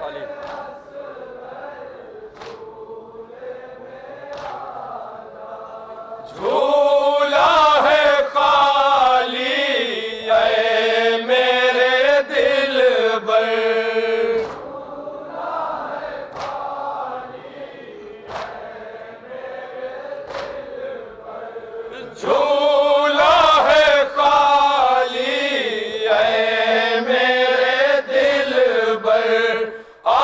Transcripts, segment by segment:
खाली। झूला है खाली ऐ मेरे दिलबर, झूला है खाली ऐ मेरे दिलबर, आ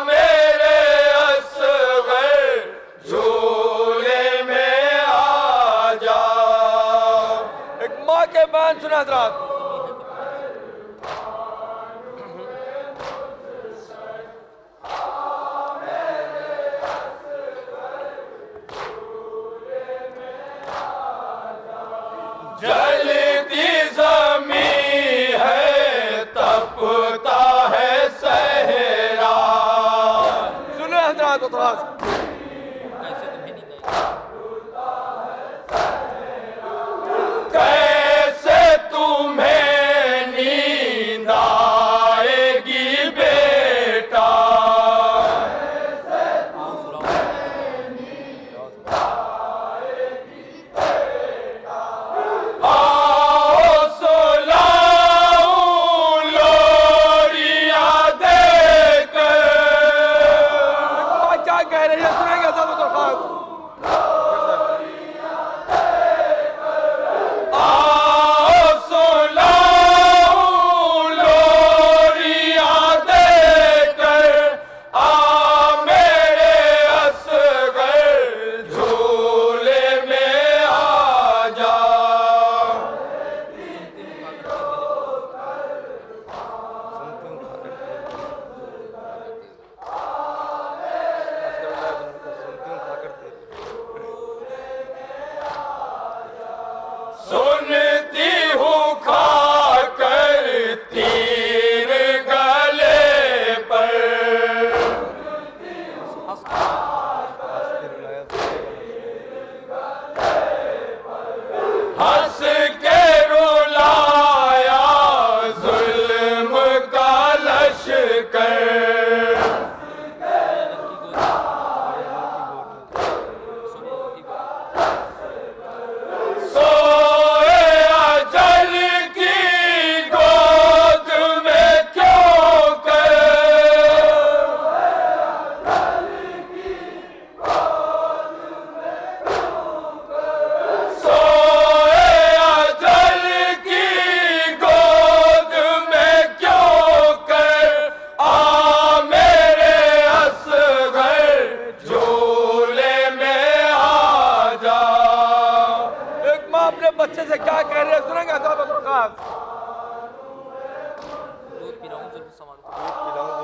मेरे असगर झूले में आ जा। एक माँ के बयान सुना हजरात। जलती ज़मीं है तपता है सहरा, सुने हजरात को थोड़ा सा। कैसे तुम्हें नींद आएगी बेटा, आओ सुलाऊं लोरियां देकर, माँ क्या कह रही है सुनेंगे सब तो खास। आओ सुलाऊं लोरियां देकर, आ मेरे असगर झूले में आ जा। सुनती हूँ खाकर तीर गले पर, हंस के रुलाया जुल्म का लश्कर, सोए अजल की गोद में क्यों कर, सोए अजल की गोद में क्यों कर, आ मेरे असगर झूले में आ जा। एक माँ अपने बच्चे से क्या कह रही है सुनेंगे सब तो खास। दूध पिलाऊं जुल्फ़ संवार, दूध पिलाऊं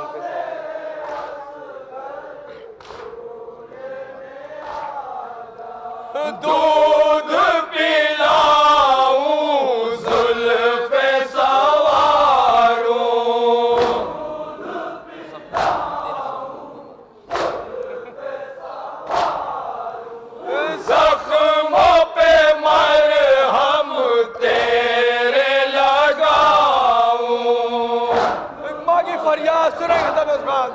जुल्फ़े सवारूं, जख्मों पे मरहम तेरे लगाऊं, एक माँ की फरियाद सुनेंगे सब उस बात।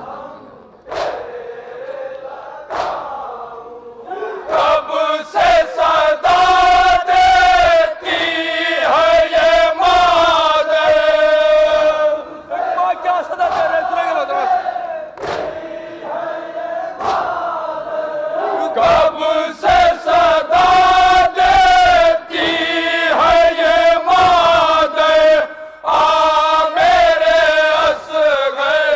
कब से सदा देती है ये मादर, एक माँ क्या सदा दे रहे सुनेंगे सब उस बात। कब से सदा देती है ये मादर, आ मेरे असगर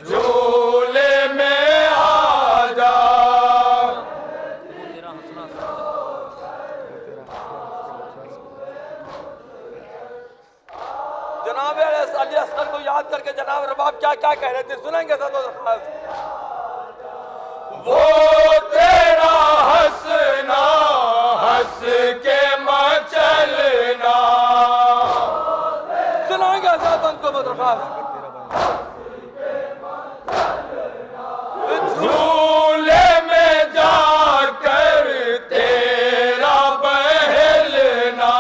झूले में आ जा। तेरा हंसना जनाब अली असगर को याद करके जनाब रबाब क्या क्या कह रहे थे सुनेंगे सब तो खास। वो तेरा हंसना हंस के मचलना, सुनाएंगे सब उनको मतलब खास। झूले में जाकर तेरा बहलना,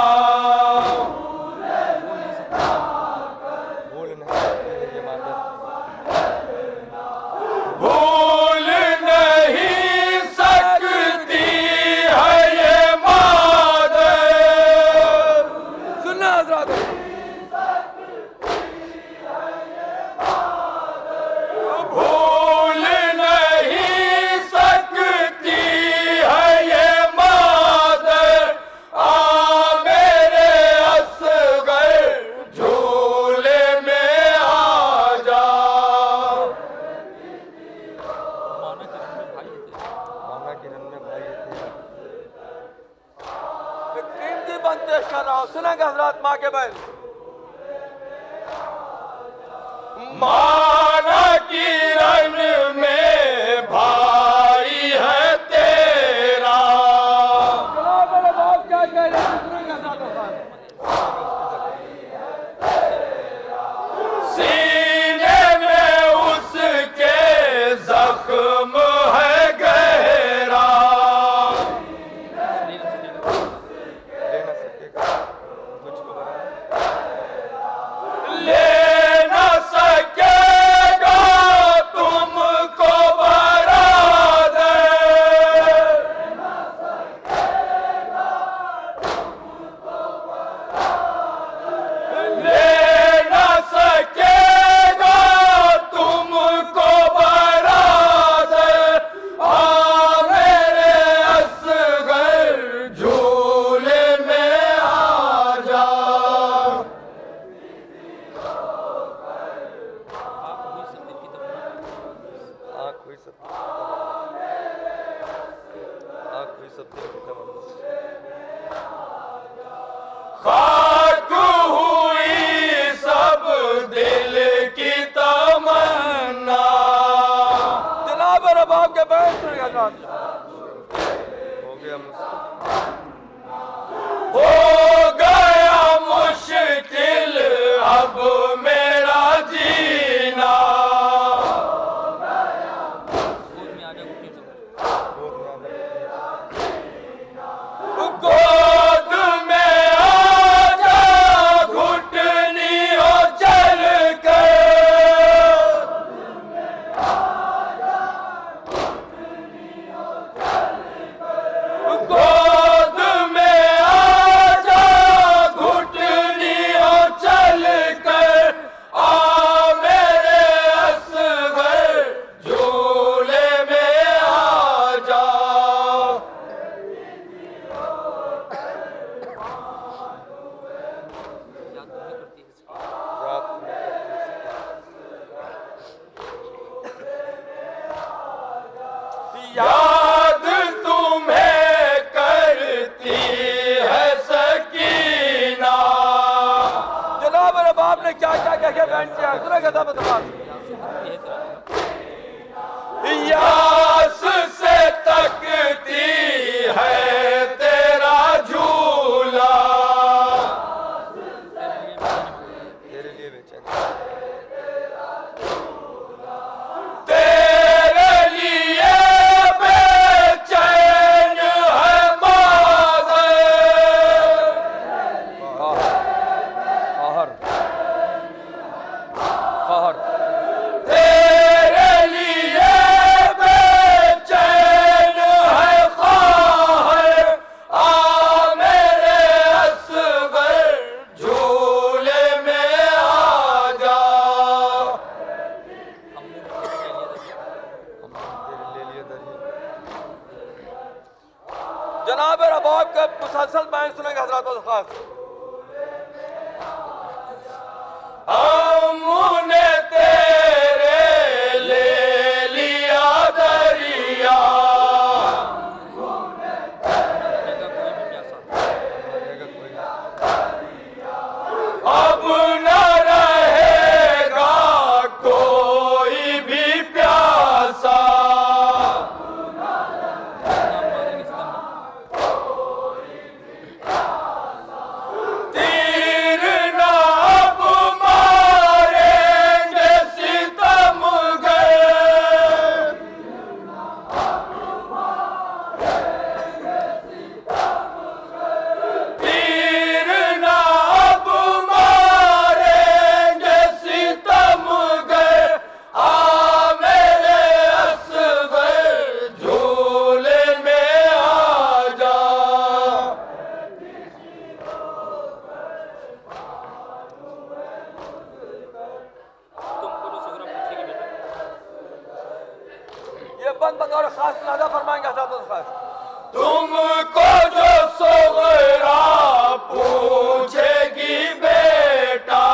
सुनेंगे हजरत माँ के बैल। माना किरण में भाई है तेरा। जनाब मेरे बाप क्या कह रहे थे सुनेंगे हजरत खास। सीने में उसके जख्म है गहरा। ले न सकेगा तुमको बरादर। ले न सकेगा तुमको बरादर। आ मेरे असगर झूले में आ जा। खाक हुई सब दिल की तमन्ना। जनाब मेरे बाप के बैल सुनेंगे हजरत। हो गया मुश्किल अब मेरा जीना। गोद में आजा घुटनी हो चल कर। गोद में आजा घुटनी हो चल कर। आ मेरे असगर झूले में आ जा। याद तुम्हें करती है सकीना। जनाब मेरे बाप ने क्या क्या कह के बैन किया सुनेंगे हजरत खास। यास से तकती है तेरा झूला। तेरे लिए बेचैन है मादर। तेरे लिए बेचैन है ख्वाहिर। आ मेरे असगर झूले में आ जा। जनाब मेरे बाप के मुसलसल बैन सुनेंगे हजरत खास। हमने तेरे ले लिया दरिया। अब न रहेगा कोई भी प्यासा। तीर न अब मारेंगे सितमगर। तीर न अब मारेंगे सितमगर। आ मेरे असगर झूले में आ जा। ये बंद और खास नादा फरमाएंगे हजरत खास। तुमको जो सोगरा पूछेगी बेटा।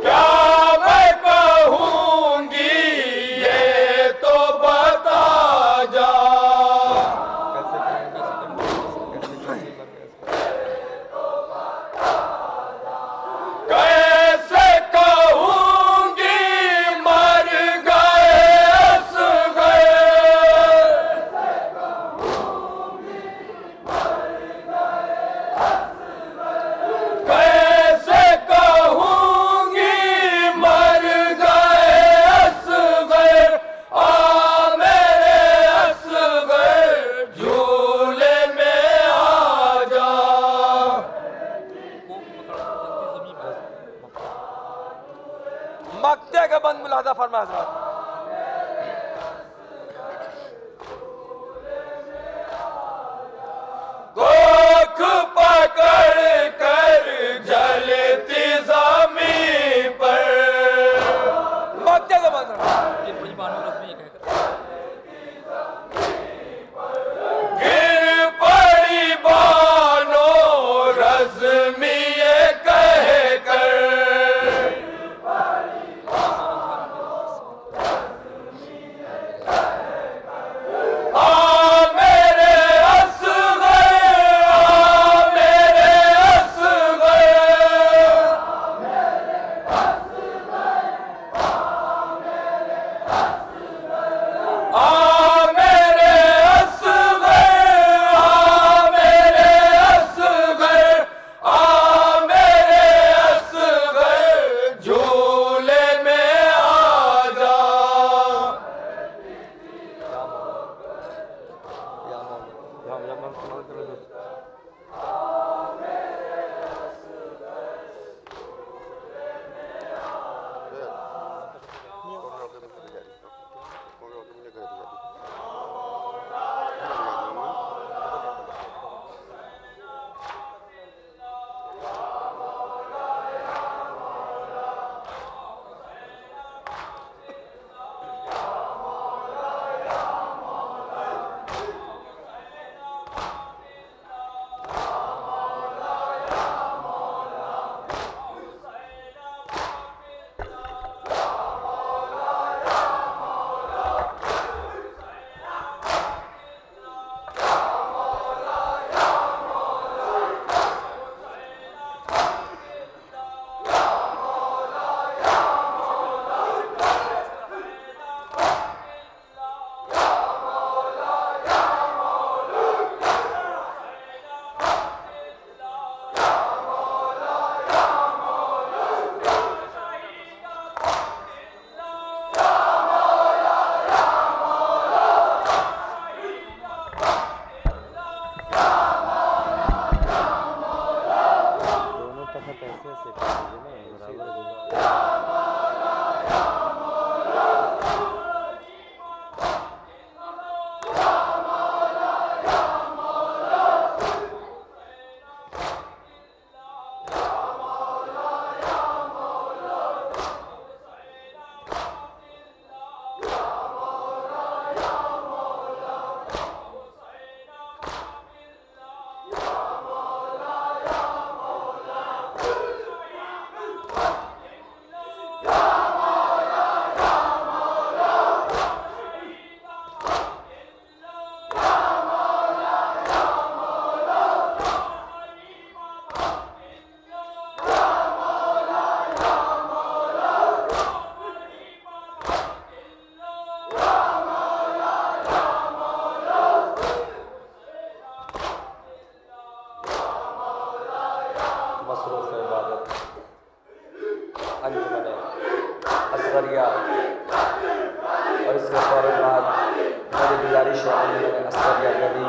क्या मैं कहूँगी ये तो बता दुनिया का बंद मुलादा फरमा हज़रात। गोख पकड़ कर जलती ज़मीन पर मक्के का बंद गिर पड़ी बानो रज़्मी ये कह कर असगरिया और इसके फौरन बाद मेरी गुजारिश है असगरिया कभी